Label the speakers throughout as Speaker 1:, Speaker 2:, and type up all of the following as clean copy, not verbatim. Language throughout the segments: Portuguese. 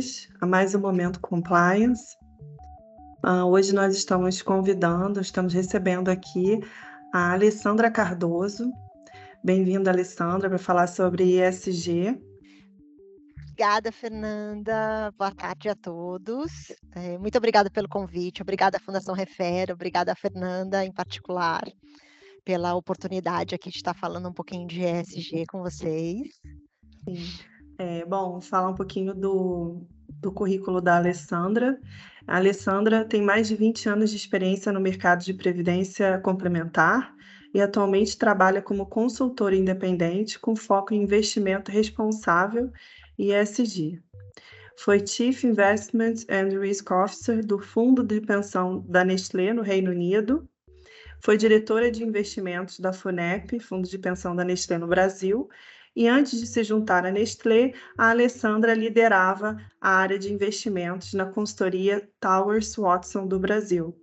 Speaker 1: bem-vindos a mais um Momento Compliance. Hoje nós estamos recebendo aqui a Alessandra Cardoso. Bem-vinda, Alessandra, para falar sobre ESG.
Speaker 2: Obrigada, Fernanda. Boa tarde a todos. Muito obrigada pelo convite, obrigada à Fundação Refere, obrigada à Fernanda, em particular, pela oportunidade aqui de estar falando um pouquinho de ESG com vocês.
Speaker 1: Sim. Bom, falar um pouquinho do currículo da Alessandra. A Alessandra tem mais de 20 anos de experiência no mercado de previdência complementar e atualmente trabalha como consultora independente com foco em investimento responsável e ESG. Foi Chief Investment and Risk Officer do Fundo de Pensão da Nestlé, no Reino Unido. Foi diretora de investimentos da FUNEP, Fundo de Pensão da Nestlé no Brasil. E antes de se juntar à Nestlé, a Alessandra liderava a área de investimentos na consultoria Towers Watson do Brasil.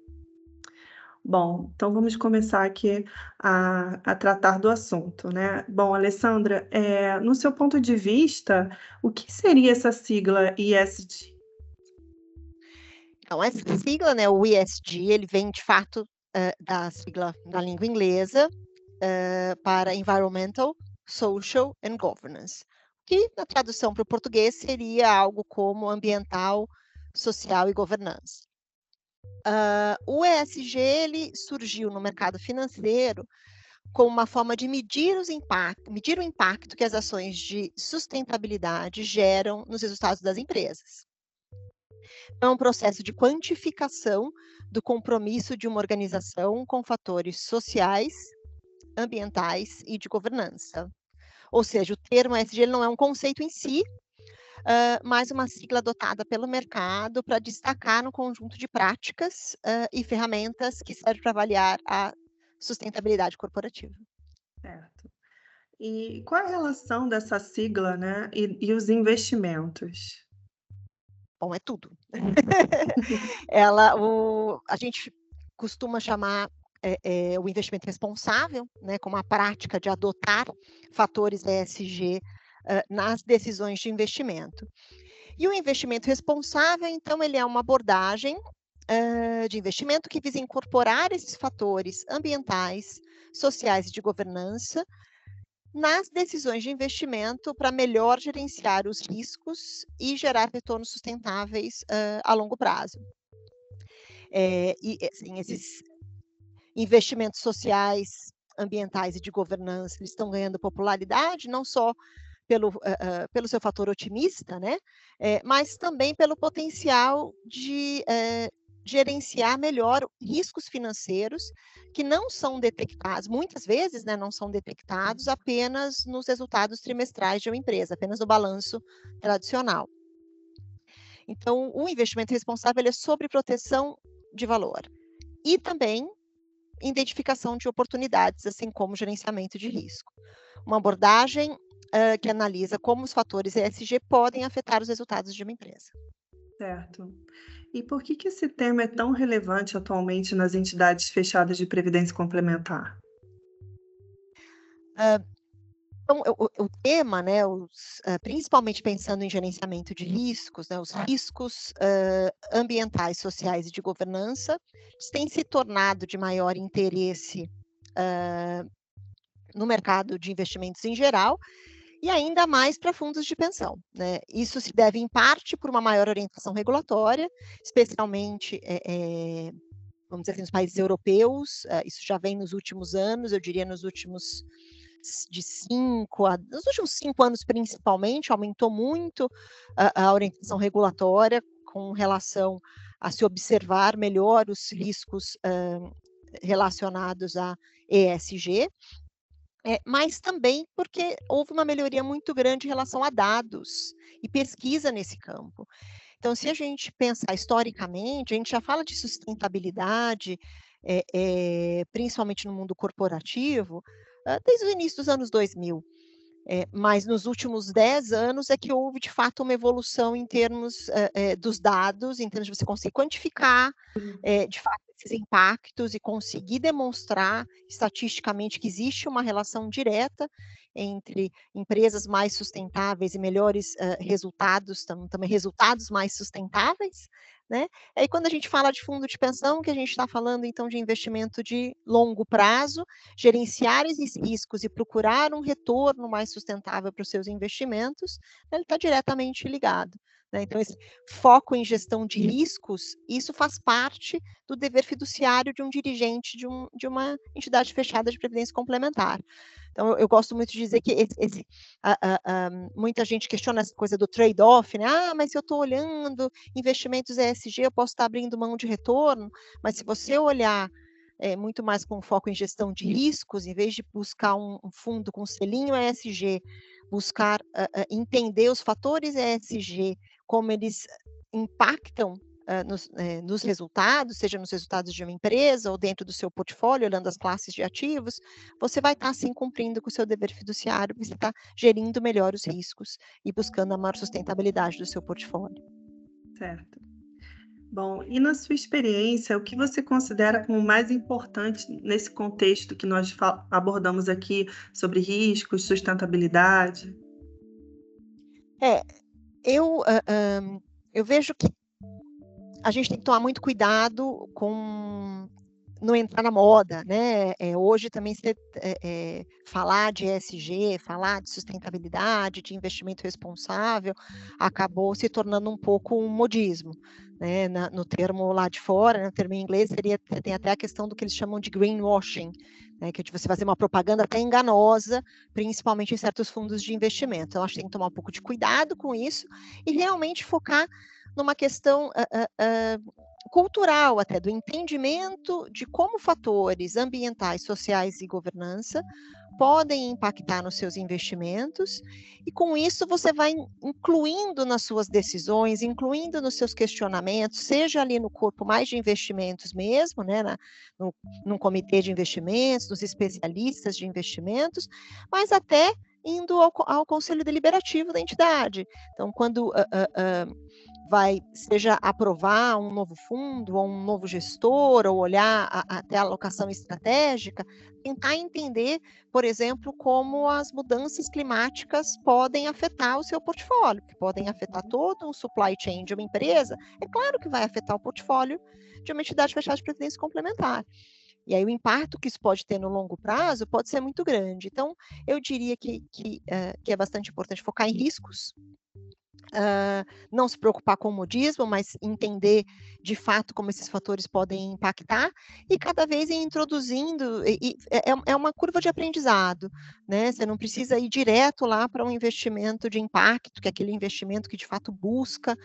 Speaker 1: Bom, então vamos começar aqui a tratar do assunto, né? Bom, Alessandra, no seu ponto de vista, o que seria essa sigla ESG?
Speaker 2: Então, essa sigla, né, o ESG, ele vem, de fato, da sigla da língua inglesa para Environmental, Social and Governance, que, na tradução para o português, seria algo como ambiental, social e governança. O ESG ele surgiu no mercado financeiro como uma forma de medir o impacto que as ações de sustentabilidade geram nos resultados das empresas. É um processo de quantificação do compromisso de uma organização com fatores sociais, ambientais e de governança. Ou seja, o termo ESG ele não é um conceito em si, mas uma sigla adotada pelo mercado para destacar um conjunto de práticas e ferramentas que servem para avaliar a sustentabilidade corporativa.
Speaker 1: Certo. E qual é a relação dessa sigla, né, e os investimentos?
Speaker 2: Bom, é tudo. A gente costuma chamar o investimento responsável, né, como a prática de adotar fatores ESG nas decisões de investimento. E o investimento responsável, então, ele é uma abordagem de investimento que visa incorporar esses fatores ambientais, sociais e de governança nas decisões de investimento para melhor gerenciar os riscos e gerar retornos sustentáveis a longo prazo. Assim, esses investimentos sociais, ambientais e de governança eles estão ganhando popularidade, não só pelo seu fator otimista, né, mas também pelo potencial de gerenciar melhor riscos financeiros que não são detectados, muitas vezes, né, não são detectados apenas nos resultados trimestrais de uma empresa, apenas no balanço tradicional. Então, o investimento responsável ele é sobre proteção de valor e também identificação de oportunidades, assim como gerenciamento de risco. Uma abordagem que analisa como os fatores ESG podem afetar os resultados de uma empresa.
Speaker 1: Certo. E por que esse tema é tão relevante atualmente nas entidades fechadas de previdência complementar?
Speaker 2: Então, o tema, né, principalmente pensando em gerenciamento de riscos, né, os riscos ambientais, sociais e de governança, têm se tornado de maior interesse no mercado de investimentos em geral, e ainda mais para fundos de pensão, né? Isso se deve, em parte, por uma maior orientação regulatória, especialmente, vamos dizer assim, nos países europeus. Isso já vem nos últimos anos, eu diria nos últimos 5 anos principalmente, aumentou muito a orientação regulatória com relação a se observar melhor os riscos relacionados a ESG, mas também porque houve uma melhoria muito grande em relação a dados e pesquisa nesse campo. Então, se a gente pensar historicamente, a gente já fala de sustentabilidade, principalmente no mundo corporativo, desde o início dos anos 2000. Mas nos últimos 10 anos é que houve, de fato, uma evolução em termos dos dados, em termos de você conseguir quantificar, de fato, esses impactos e conseguir demonstrar estatisticamente que existe uma relação direta entre empresas mais sustentáveis e melhores resultados, também resultados mais sustentáveis, né? Aí quando a gente fala de fundo de pensão, que a gente está falando então de investimento de longo prazo, gerenciar esses riscos e procurar um retorno mais sustentável para os seus investimentos, ele está diretamente ligado. Né? Então, esse foco em gestão de riscos, isso faz parte do dever fiduciário de um dirigente de uma entidade fechada de previdência complementar. Então, eu gosto muito de dizer que muita gente questiona essa coisa do trade-off, né? Mas se eu estou olhando investimentos ESG, eu posso estar abrindo mão de retorno, mas se você olhar muito mais com foco em gestão de riscos, em vez de buscar um fundo com selinho ESG, buscar entender os fatores ESG, como eles impactam nos resultados, seja nos resultados de uma empresa ou dentro do seu portfólio, olhando as classes de ativos, você vai estar, assim, cumprindo com o seu dever fiduciário, você está gerindo melhor os riscos e buscando a maior sustentabilidade do seu portfólio.
Speaker 1: Certo. Bom, e na sua experiência, o que você considera como mais importante nesse contexto que nós abordamos aqui sobre riscos, sustentabilidade?
Speaker 2: Eu vejo que a gente tem que tomar muito cuidado com não entrar na moda, né? Hoje também falar de ESG, falar de sustentabilidade, de investimento responsável, acabou se tornando um pouco um modismo, né? No termo lá de fora, no termo em inglês, tem até a questão do que eles chamam de greenwashing, né? Que é de você fazer uma propaganda até enganosa, principalmente em certos fundos de investimento. Então, acho que tem que tomar um pouco de cuidado com isso e realmente focar numa questão cultural até, do entendimento de como fatores ambientais, sociais e governança podem impactar nos seus investimentos, e com isso você vai incluindo nas suas decisões, incluindo nos seus questionamentos, seja ali no corpo mais de investimentos mesmo, né, num comitê de investimentos, nos especialistas de investimentos, mas até indo ao conselho deliberativo da entidade. Então, quando vai, seja aprovar um novo fundo, ou um novo gestor, ou olhar até a alocação estratégica, tentar entender, por exemplo, como as mudanças climáticas podem afetar o seu portfólio, que podem afetar todo o supply chain de uma empresa. É claro que vai afetar o portfólio de uma entidade fechada de previdência complementar. E aí o impacto que isso pode ter no longo prazo pode ser muito grande. Então, eu diria que é bastante importante focar em riscos, não se preocupar com o modismo, mas entender de fato como esses fatores podem impactar, e cada vez ir introduzindo, é uma curva de aprendizado, né? Você não precisa ir direto lá para um investimento de impacto, que é aquele investimento que de fato busca,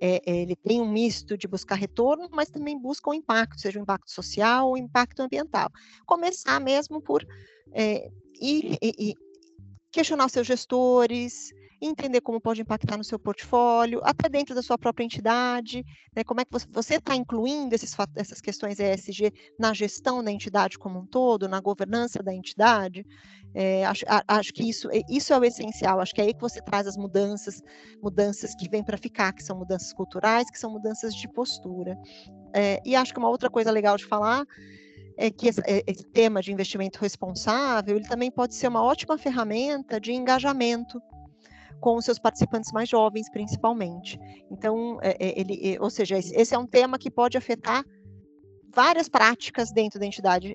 Speaker 2: ele tem um misto de buscar retorno, mas também busca um impacto, seja um impacto social ou um impacto ambiental. Começar mesmo por ir questionar os seus gestores, entender como pode impactar no seu portfólio, até dentro da sua própria entidade, né? Como é que você está incluindo essas questões ESG na gestão da entidade como um todo, na governança da entidade. Acho que isso é o essencial. Acho que é aí que você traz as mudanças que vêm para ficar, que são mudanças culturais, que são mudanças de postura. E acho que uma outra coisa legal de falar é que esse tema de investimento responsável, ele também pode ser uma ótima ferramenta de engajamento com os seus participantes mais jovens, principalmente. Então, ou seja, esse é um tema que pode afetar várias práticas dentro da entidade,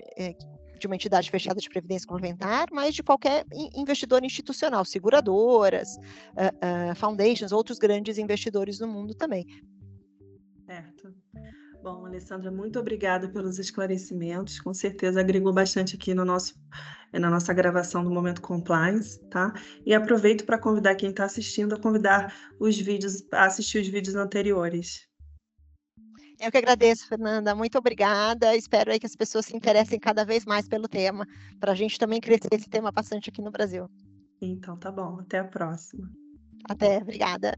Speaker 2: de uma entidade fechada de previdência complementar, mas de qualquer investidor institucional, seguradoras, foundations, outros grandes investidores no mundo também.
Speaker 1: Certo. Bom, Alessandra, muito obrigada pelos esclarecimentos. Com certeza agregou bastante aqui na nossa gravação do Momento Compliance, tá? E aproveito para convidar quem está assistindo a assistir os vídeos anteriores.
Speaker 2: Eu que agradeço, Fernanda. Muito obrigada. Espero aí que as pessoas se interessem cada vez mais pelo tema, para a gente também crescer esse tema bastante aqui no Brasil.
Speaker 1: Então, tá bom. Até a próxima.
Speaker 2: Até, obrigada.